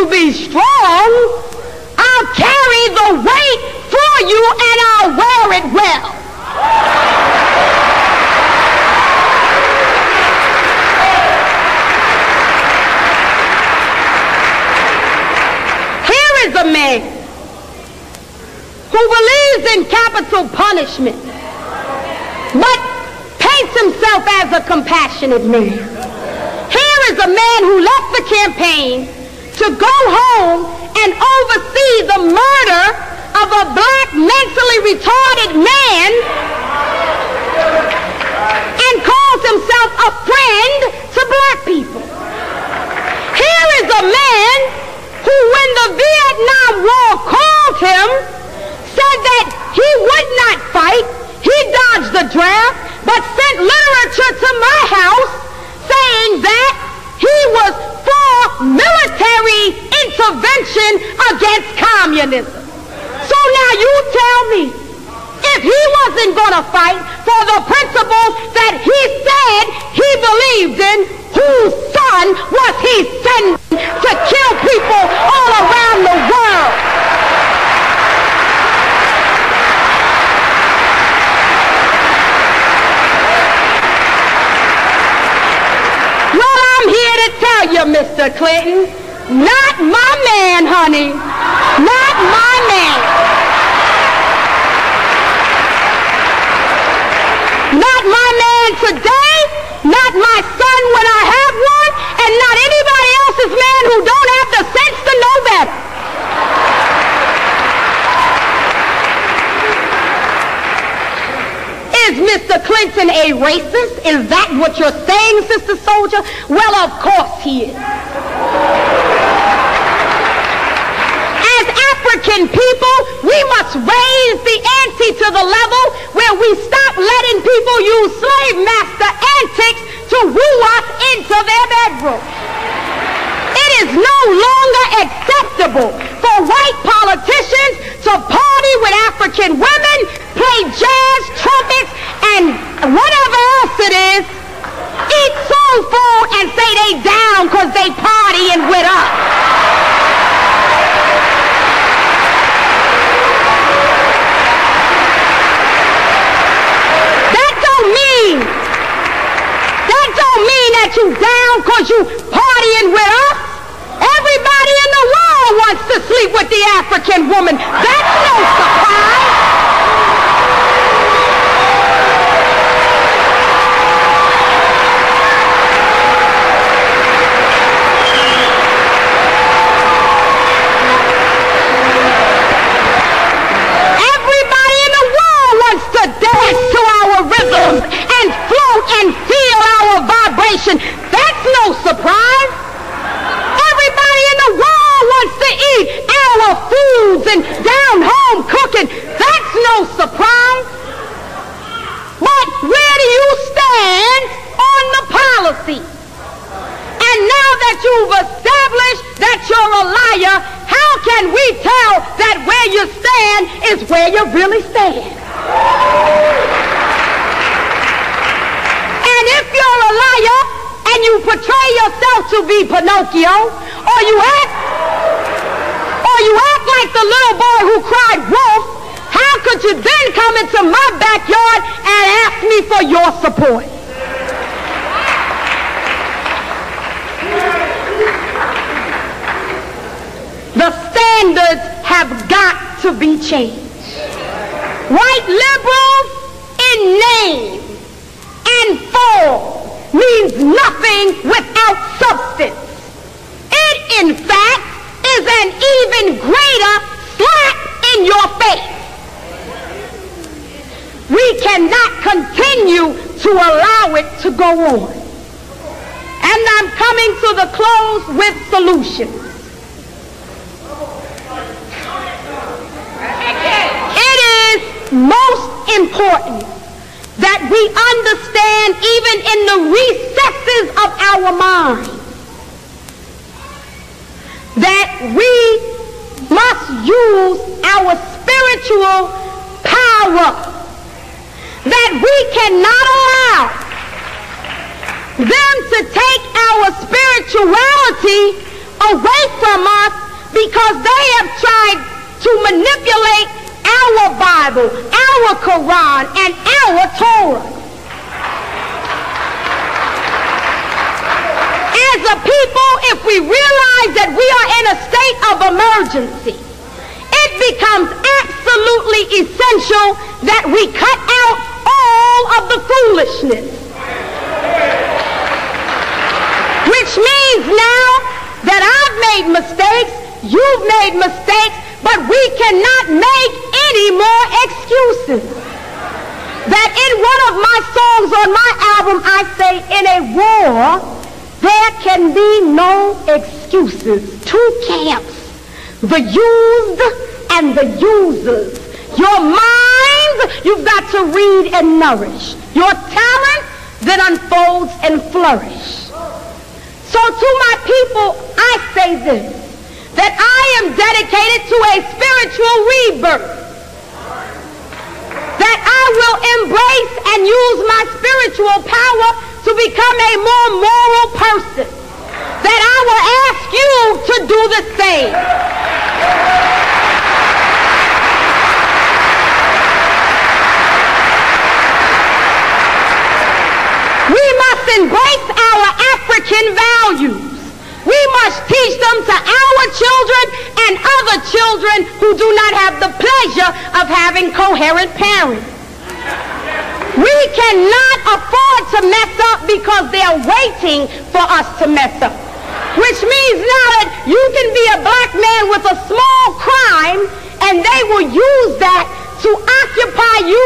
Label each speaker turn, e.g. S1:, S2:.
S1: be strong, I'll carry the weight for you and I'll wear it well. Here is a man who believes in capital punishment, but paints himself as a compassionate man. Here is a man who left the campaign to go home and oversee the murder of a black mentally retarded man and calls himself a friend to black people. Here is a man who, when the Vietnam War called him, said that he would not fight. He dodged the draft, but sent literature to my house saying that he was for military intervention against communism. So now you tell me, if he wasn't going to fight for the principles that he said he believed in, whose son was he sending to kill people all around the world? Well, I'm here to tell you, Mr. Clinton, not my man, honey. Not my man. Not my man today, not my son when I have one, and not anybody else's man who don't have the sense to know better. Is Mr. Clinton a racist? Is that what you're saying, Sister Souljah? Well, of course he is. As African people, we must raise the ante to the level where we stop letting people use slave master antics to woo us into their bedroom. It is no longer acceptable for white politicians to party with African women, play jazz, trumpets, and whatever else it is, eat soul food and say they down because they partying with us. That don't mean that you down because you partying with us. Everybody in the world wants to sleep with the African woman. That's no surprise. Everybody in the world wants to dance to our rhythms and float and feel our vibration. That's no surprise. Everybody in the world wants to eat our foods and down-home cooking. That's no surprise. But where do you stand on the policy? And now that you've established that you're a liar, how can we tell that where you stand is where you really stand? And if you're a liar and you portray yourself to be Pinocchio, or you act like the little boy who cried wolf, how could you then come into my backyard and ask me for your support? The standards have got to be changed. White liberals in name and form means nothing without substance. It, in fact, is an even greater slap in your face. We cannot continue to allow it to go on. And I'm coming to the close with solutions. It is most important that we understand, even in the recesses of our mind, that we must use our spiritual power, that we cannot allow them to take our spirituality away from us because they have tried to manipulate our Bible, our Quran, and our Torah. As a people, if we realize that we are in a state of emergency, it becomes absolutely essential that we cut out all of the foolishness. Which means now that I've made mistakes, you've made mistakes, but we cannot make any more excuses. That in one of my songs on my album, I say, in a war, there can be no excuses. Two camps, the used and the users. Your mind, you've got to read and nourish. Your talent then unfolds and flourish. So to my people, I say this, that I am dedicated to a spiritual rebirth. That I will embrace and use my spiritual power to become a more moral person. That I will ask you to do the same. We must embrace our African values. We must teach them to our children and other children who do not have the pleasure of having coherent parents. We cannot afford to mess up because they're waiting for us to mess up. Which means now that you can be a black man with a small crime and they will use that to occupy you